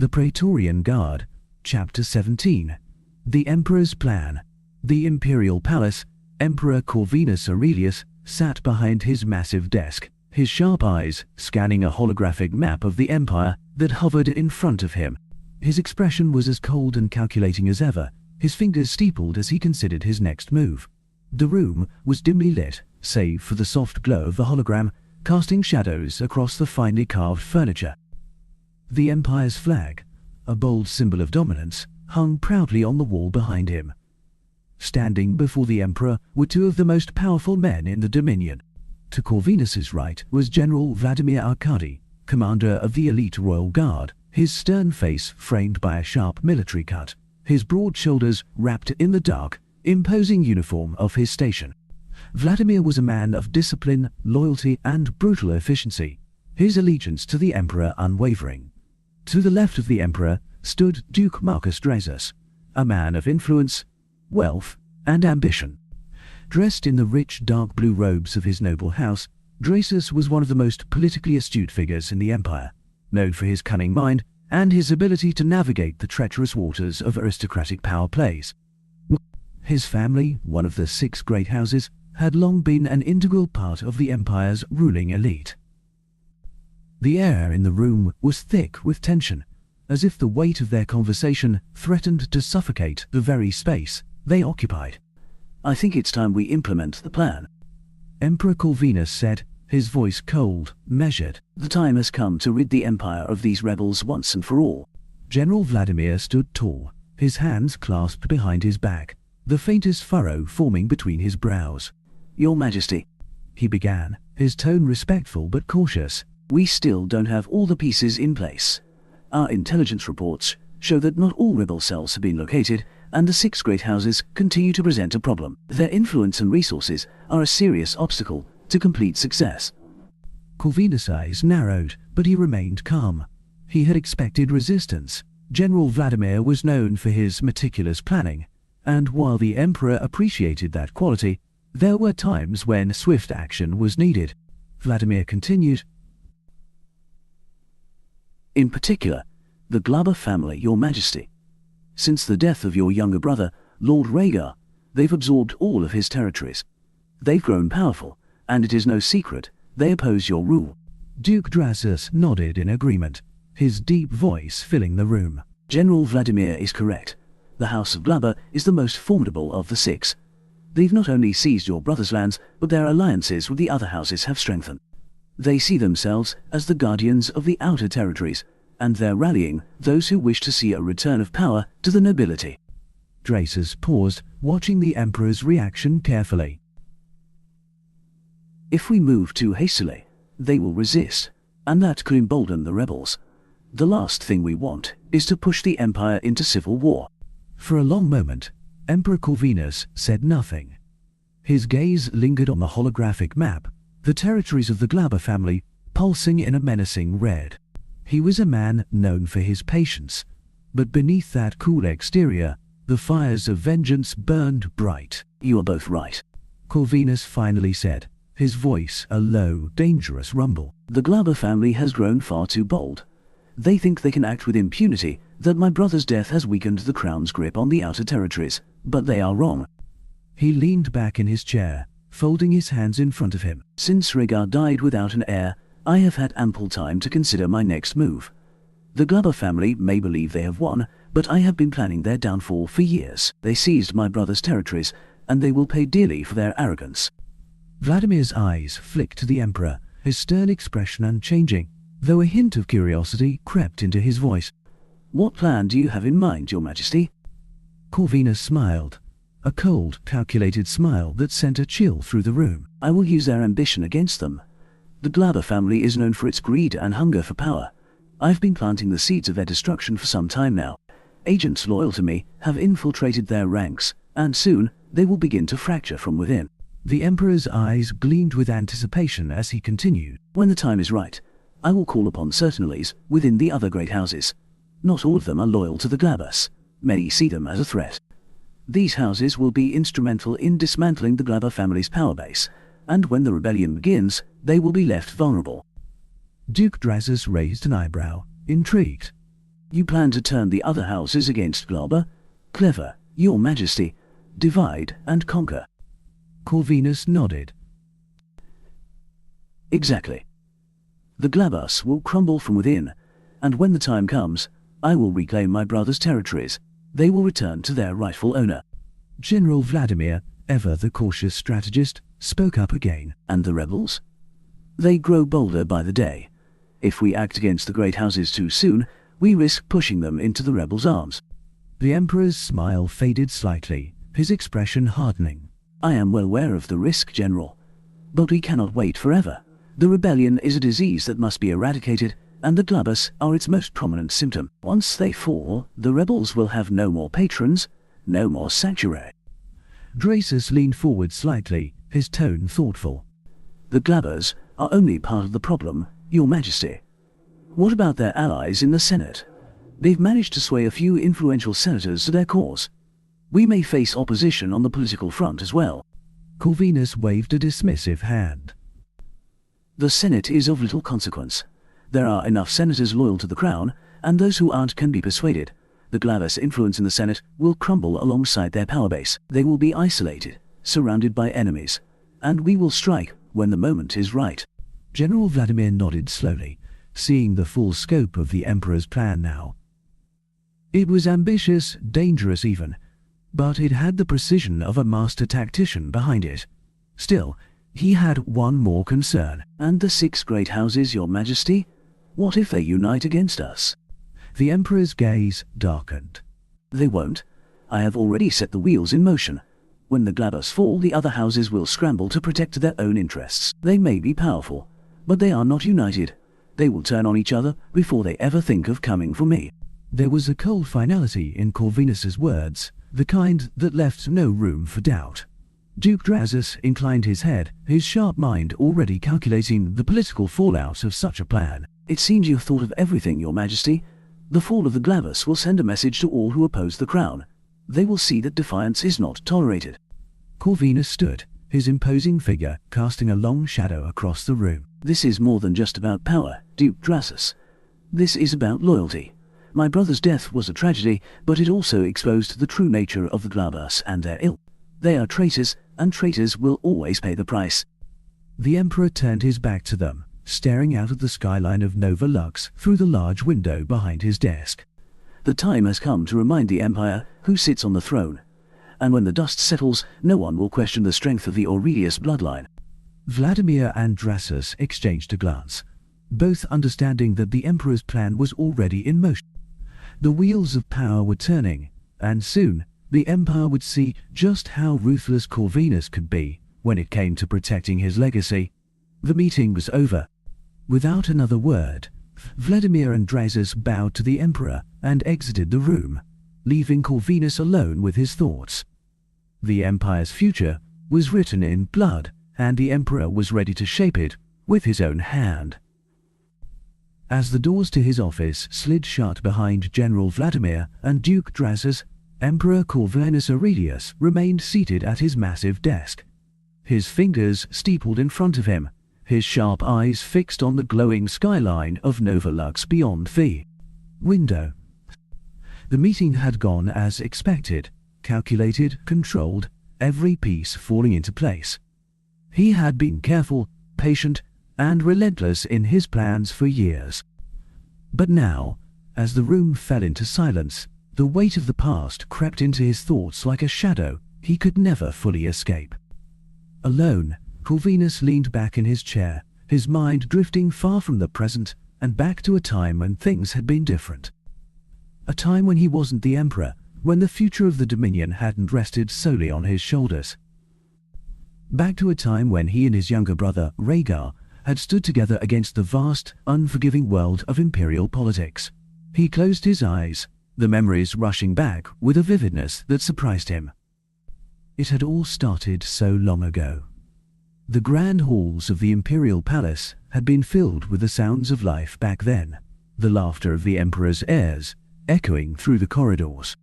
The Praetorian Guard, Chapter 17. The Emperor's Plan. The Imperial Palace. Emperor Corvinus Aurelius sat behind his massive desk, his sharp eyes scanning a holographic map of the empire that hovered in front of him. His expression was as cold and calculating as ever, his fingers steepled as he considered his next move. The room was dimly lit, save for the soft glow of the hologram, casting shadows across the finely carved furniture. The Empire's flag, a bold symbol of dominance, hung proudly on the wall behind him. Standing before the Emperor were two of the most powerful men in the Dominion. To Corvinus's right was General Vladimir Arkady, commander of the elite Royal Guard, his stern face framed by a sharp military cut, his broad shoulders wrapped in the dark, imposing uniform of his station. Vladimir was a man of discipline, loyalty, and brutal efficiency, his allegiance to the Emperor unwavering. To the left of the Emperor stood Duke Marcus Drusus, a man of influence, wealth, and ambition. Dressed in the rich dark blue robes of his noble house, Drusus was one of the most politically astute figures in the Empire, known for his cunning mind and his ability to navigate the treacherous waters of aristocratic power plays. His family, one of the 6 great houses, had long been an integral part of the Empire's ruling elite. The air in the room was thick with tension, as if the weight of their conversation threatened to suffocate the very space they occupied. "I think it's time we implement the plan," Emperor Corvinus said, his voice cold, measured. "The time has come to rid the Empire of these rebels once and for all." General Vladimir stood tall, his hands clasped behind his back, the faintest furrow forming between his brows. "Your Majesty," he began, his tone respectful but cautious, "we still don't have all the pieces in place. Our intelligence reports show that not all rebel cells have been located, and the 6 great houses continue to present a problem. Their influence and resources are a serious obstacle to complete success." Corvinus' eyes narrowed, but he remained calm. He had expected resistance. General Vladimir was known for his meticulous planning, and while the Emperor appreciated that quality, there were times when swift action was needed. Vladimir continued, "In particular, the Glaber family, Your Majesty. Since the death of your younger brother, Lord Rhaegar, they've absorbed all of his territories. They've grown powerful, and it is no secret they oppose your rule." Duke Drusus nodded in agreement, his deep voice filling the room. "General Vladimir is correct. The House of Glaber is the most formidable of the 6. They've not only seized your brother's lands, but their alliances with the other houses have strengthened. They see themselves as the guardians of the outer territories, and they're rallying those who wish to see a return of power to the nobility." Drusus paused, watching the Emperor's reaction carefully. "If we move too hastily, they will resist, and that could embolden the rebels. The last thing we want is to push the Empire into civil war." For a long moment, Emperor Corvinus said nothing. His gaze lingered on the holographic map, the territories of the Glaber family pulsing in a menacing red. He was a man known for his patience, but beneath that cool exterior, the fires of vengeance burned bright. "You are both right," Corvinus finally said, his voice a low, dangerous rumble. "The Glaber family has grown far too bold. They think they can act with impunity, that my brother's death has weakened the crown's grip on the outer territories, but they are wrong." He leaned back in his chair, folding his hands in front of him. "Since Rhaegar died without an heir, I have had ample time to consider my next move. The Glaber family may believe they have won, but I have been planning their downfall for years. They seized my brother's territories, and they will pay dearly for their arrogance." Vladimir's eyes flicked to the Emperor, his stern expression unchanging, though a hint of curiosity crept into his voice. "What plan do you have in mind, Your Majesty?" Corvinus smiled, a cold, calculated smile that sent a chill through the room. "I will use their ambition against them. The Glaber family is known for its greed and hunger for power. I've been planting the seeds of their destruction for some time now. Agents loyal to me have infiltrated their ranks, and soon they will begin to fracture from within." The Emperor's eyes gleamed with anticipation as he continued. "When the time is right, I will call upon certain allies within the other great houses. Not all of them are loyal to the Glabers. Many see them as a threat. These houses will be instrumental in dismantling the Glaber family's power base, and when the rebellion begins, they will be left vulnerable." Duke Drusus raised an eyebrow, intrigued. You plan to turn the other houses against Glaber? Clever, your majesty. Divide and conquer. Corvinus nodded. Exactly. The Glabus will crumble from within, and when the time comes, I will reclaim my brother's territories. They will return to their rightful owner. General Vladimir, ever the cautious strategist, spoke up again. And the rebels? They grow bolder by the day. If we act against the great houses too soon, we risk pushing them into the rebels' arms. The Emperor's smile faded slightly, his expression hardening. I am well aware of the risk, General. But we cannot wait forever. The rebellion is a disease that must be eradicated, and the Glabus are its most prominent symptom. Once they fall, the rebels will have no more patrons, no more sanctuary. Drasus leaned forward slightly, his tone thoughtful. The Glabers are only part of the problem, Your Majesty. What about their allies in the Senate? They've managed to sway a few influential senators to their cause. We may face opposition on the political front as well. Corvinus waved a dismissive hand. The Senate is of little consequence. There are enough senators loyal to the crown, and those who aren't can be persuaded. The Glabus influence in the Senate will crumble alongside their power base. They will be isolated, surrounded by enemies, and we will strike when the moment is right. General Vladimir nodded slowly, seeing the full scope of the Emperor's plan now. It was ambitious, dangerous even, but it had the precision of a master tactician behind it. Still, he had one more concern. And the 6 great houses, Your Majesty? What if they unite against us? The Emperor's gaze darkened. They won't. I have already set the wheels in motion. When the Glabus fall, the other houses will scramble to protect their own interests. They may be powerful, but they are not united. They will turn on each other before they ever think of coming for me. There was a cold finality in Corvinus's words, the kind that left no room for doubt. Duke Drasus inclined his head, his sharp mind already calculating the political fallout of such a plan. It seems you have thought of everything, Your Majesty. The fall of the Glabus will send a message to all who oppose the crown. They will see that defiance is not tolerated. Corvinus stood, his imposing figure casting a long shadow across the room. This is more than just about power, Duke Drasus. This is about loyalty. My brother's death was a tragedy, but it also exposed the true nature of the Glabus and their ilk. They are traitors, and traitors will always pay the price. The Emperor turned his back to them, staring out at the skyline of Nova Lux through the large window behind his desk. The time has come to remind the Empire who sits on the throne. And when the dust settles, no one will question the strength of the Aurelius bloodline. Vladimir and Drasus exchanged a glance, both understanding that the Emperor's plan was already in motion. The wheels of power were turning, and soon the Empire would see just how ruthless Corvinus could be when it came to protecting his legacy. The meeting was over. Without another word, Vladimir and Drasus bowed to the Emperor and exited the room, leaving Corvinus alone with his thoughts. The Empire's future was written in blood, and the Emperor was ready to shape it with his own hand. As the doors to his office slid shut behind General Vladimir and Duke Drasus, Emperor Corvinus Aurelius remained seated at his massive desk. His fingers steepled in front of him, his sharp eyes fixed on the glowing skyline of Nova Lux beyond the window. The meeting had gone as expected, calculated, controlled, every piece falling into place. He had been careful, patient, and relentless in his plans for years. But now, as the room fell into silence, the weight of the past crept into his thoughts like a shadow he could never fully escape. Alone, Corvinus leaned back in his chair, his mind drifting far from the present and back to a time when things had been different. A time when he wasn't the Emperor, when the future of the Dominion hadn't rested solely on his shoulders. Back to a time when he and his younger brother, Rhaegar, had stood together against the vast, unforgiving world of imperial politics. He closed his eyes, the memories rushing back with a vividness that surprised him. It had all started so long ago. The grand halls of the imperial palace had been filled with the sounds of life back then, the laughter of the Emperor's heirs echoing through the corridors.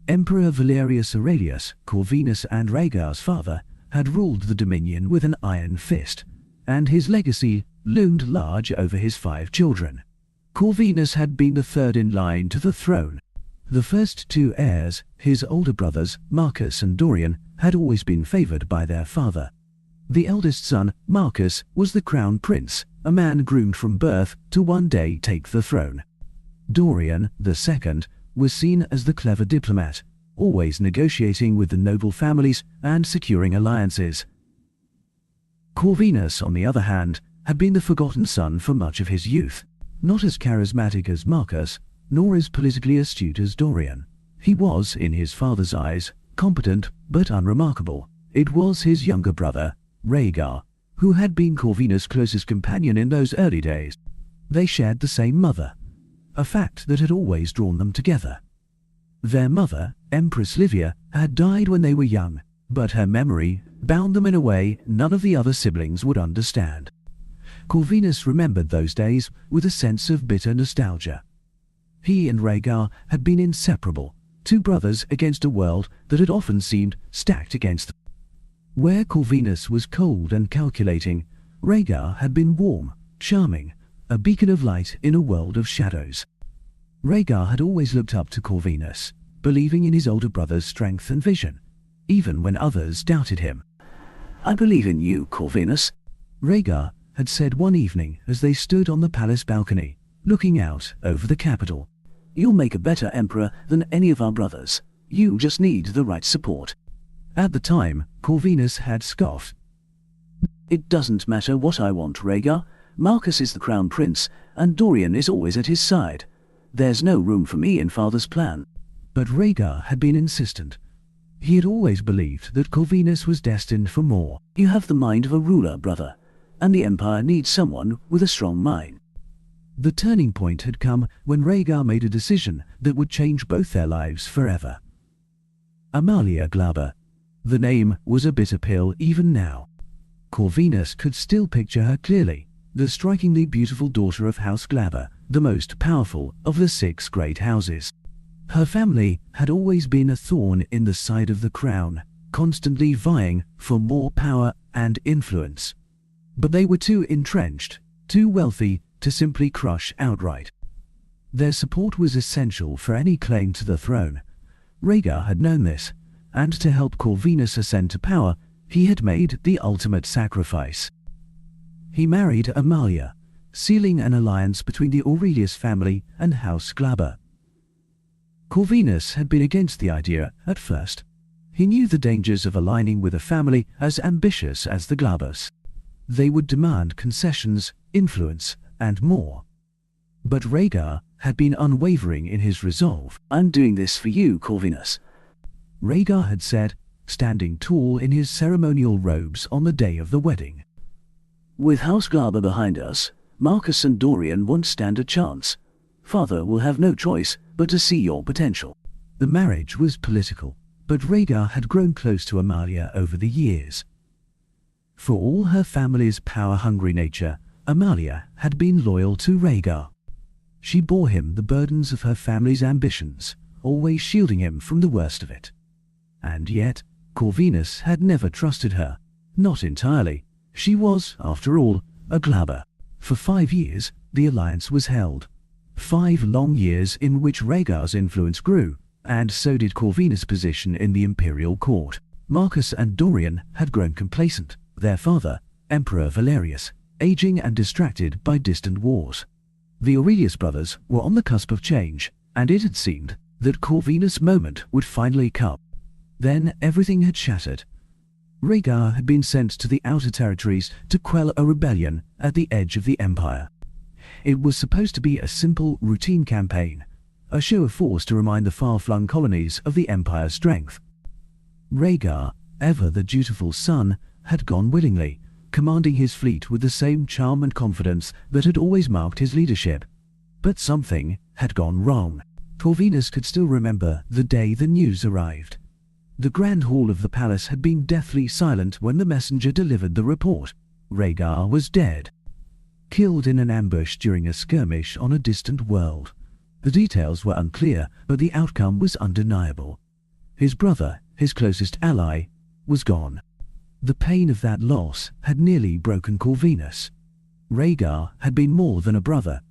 Emperor Valerius Aurelius, Corvinus and Rhaegar's father, had ruled the Dominion with an iron fist, and his legacy loomed large over his 5 children. Corvinus had been the third in line to the throne. The first two heirs, his older brothers, Marcus and Dorian, had always been favored by their father. The eldest son, Marcus, was the crown prince, a man groomed from birth to one day take the throne. Dorian, the second, was seen as the clever diplomat, always negotiating with the noble families and securing alliances. Corvinus, on the other hand, had been the forgotten son for much of his youth. Not as charismatic as Marcus, nor as politically astute as Dorian. He was, in his father's eyes, competent but unremarkable. It was his younger brother, Rhaegar, who had been Corvinus' closest companion in those early days. They shared the same mother, a fact that had always drawn them together. Their mother, Empress Livia, had died when they were young, but her memory bound them in a way none of the other siblings would understand. Corvinus remembered those days with a sense of bitter nostalgia. He and Rhaegar had been inseparable, two brothers against a world that had often seemed stacked against them. Where Corvinus was cold and calculating, Rhaegar had been warm, charming, a beacon of light in a world of shadows. Rhaegar had always looked up to Corvinus, believing in his older brother's strength and vision, even when others doubted him. "I believe in you, Corvinus," Rhaegar had said one evening as they stood on the palace balcony, looking out over the capital. "You'll make a better emperor than any of our brothers. You just need the right support." At the time, Corvinus had scoffed. "It doesn't matter what I want, Rhaegar. Marcus is the crown prince, and Dorian is always at his side. There's no room for me in father's plan." But Rhaegar had been insistent. He had always believed that Corvinus was destined for more. "You have the mind of a ruler, brother, and the empire needs someone with a strong mind." The turning point had come when Rhaegar made a decision that would change both their lives forever. Amalia Glaber. The name was a bitter pill even now. Corvinus could still picture her clearly, the strikingly beautiful daughter of House Glaber, the most powerful of the 6 great houses. Her family had always been a thorn in the side of the crown, constantly vying for more power and influence. But they were too entrenched, too wealthy to simply crush outright. Their support was essential for any claim to the throne. Rhaegar had known this, and to help Corvinus ascend to power, he had made the ultimate sacrifice. He married Amalia, sealing an alliance between the Aurelius family and House Glaber. Corvinus had been against the idea at first. He knew the dangers of aligning with a family as ambitious as the Glabers. They would demand concessions, influence, and more. But Rhaegar had been unwavering in his resolve. "I'm doing this for you, Corvinus," Rhaegar had said, standing tall in his ceremonial robes on the day of the wedding. "With House Glaber behind us, Marcus and Dorian won't stand a chance. Father will have no choice but to see your potential." The marriage was political, but Rhaegar had grown close to Amalia over the years. For all her family's power-hungry nature, Amalia had been loyal to Rhaegar. She bore him the burdens of her family's ambitions, always shielding him from the worst of it. And yet, Corvinus had never trusted her. Not entirely. She was, after all, a Glaber. For 5 years, the alliance was held. 5 long years in which Rhaegar's influence grew, and so did Corvinus' position in the imperial court. Marcus and Dorian had grown complacent, their father, Emperor Valerius, aging and distracted by distant wars. The Aurelius brothers were on the cusp of change, and it had seemed that Corvinus' moment would finally come. Then everything had shattered. Rhaegar had been sent to the outer territories to quell a rebellion at the edge of the empire. It was supposed to be a simple, routine campaign, a show of force to remind the far-flung colonies of the empire's strength. Rhaegar, ever the dutiful son, had gone willingly, commanding his fleet with the same charm and confidence that had always marked his leadership. But something had gone wrong. Corvinus could still remember the day the news arrived. The grand hall of the palace had been deathly silent when the messenger delivered the report. Rhaegar was dead, killed in an ambush during a skirmish on a distant world. The details were unclear, but the outcome was undeniable. His brother, his closest ally, was gone. The pain of that loss had nearly broken Corvinus. Rhaegar had been more than a brother.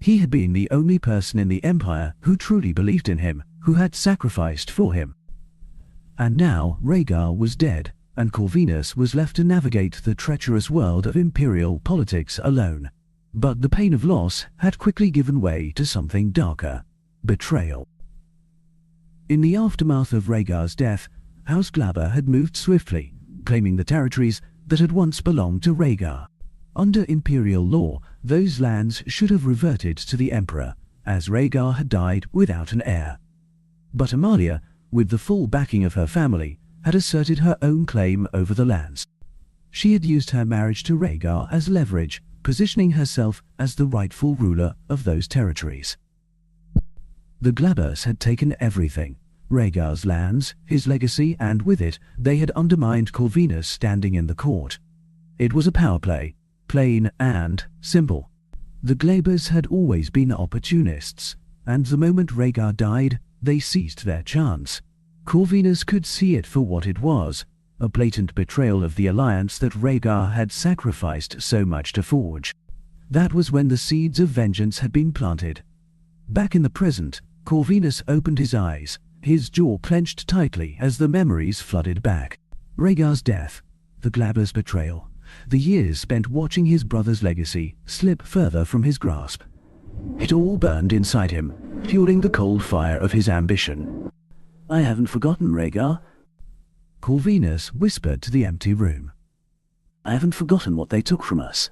He had been the only person in the Empire who truly believed in him, who had sacrificed for him. And now Rhaegar was dead, and Corvinus was left to navigate the treacherous world of imperial politics alone. But the pain of loss had quickly given way to something darker: betrayal. In the aftermath of Rhaegar's death, House Glaber had moved swiftly, claiming the territories that had once belonged to Rhaegar. Under imperial law, those lands should have reverted to the Emperor, as Rhaegar had died without an heir. But Amalia, with the full backing of her family, had asserted her own claim over the lands. She had used her marriage to Rhaegar as leverage, positioning herself as the rightful ruler of those territories. The Glabers had taken everything: Rhaegar's lands, his legacy, and with it, they had undermined Corvinus' standing in the court. It was a power play, plain and simple. The Glabers had always been opportunists, and the moment Rhaegar died, they seized their chance. Corvinus could see it for what it was: a blatant betrayal of the alliance that Rhaegar had sacrificed so much to forge. That was when the seeds of vengeance had been planted. Back in the present, Corvinus opened his eyes, his jaw clenched tightly as the memories flooded back. Rhaegar's death, the Glabers' betrayal, the years spent watching his brother's legacy slip further from his grasp. It all burned inside him, fueling the cold fire of his ambition. "I haven't forgotten, Rhaegar," Corvinus whispered to the empty room. "I haven't forgotten what they took from us."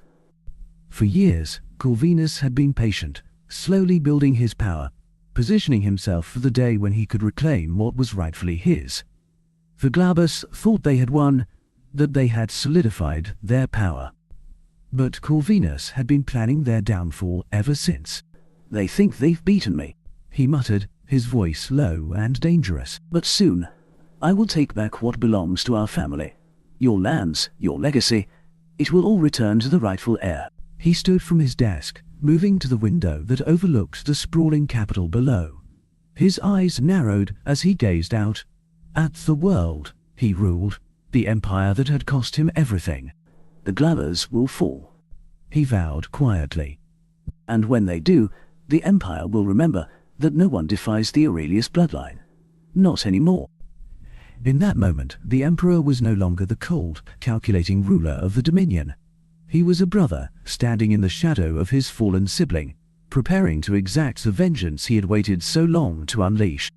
For years, Corvinus had been patient, slowly building his power, positioning himself for the day when he could reclaim what was rightfully his. The Glabers thought they had won, that they had solidified their power. But Corvinus had been planning their downfall ever since. "They think they've beaten me," he muttered, his voice low and dangerous. "but soon I will take back what belongs to our family. Your lands, your legacy, it will all return to the rightful heir." He stood from his desk, moving to the window that overlooked the sprawling capital below. His eyes narrowed as he gazed out. At the world, he ruled, the empire that had cost him everything. "The Glabers will fall," he vowed quietly. "and when they do, the empire will remember that no one defies the Aurelius bloodline. Not anymore." In that moment, the emperor was no longer the cold, calculating ruler of the Dominion. He was a brother, standing in the shadow of his fallen sibling, preparing to exact the vengeance he had waited so long to unleash.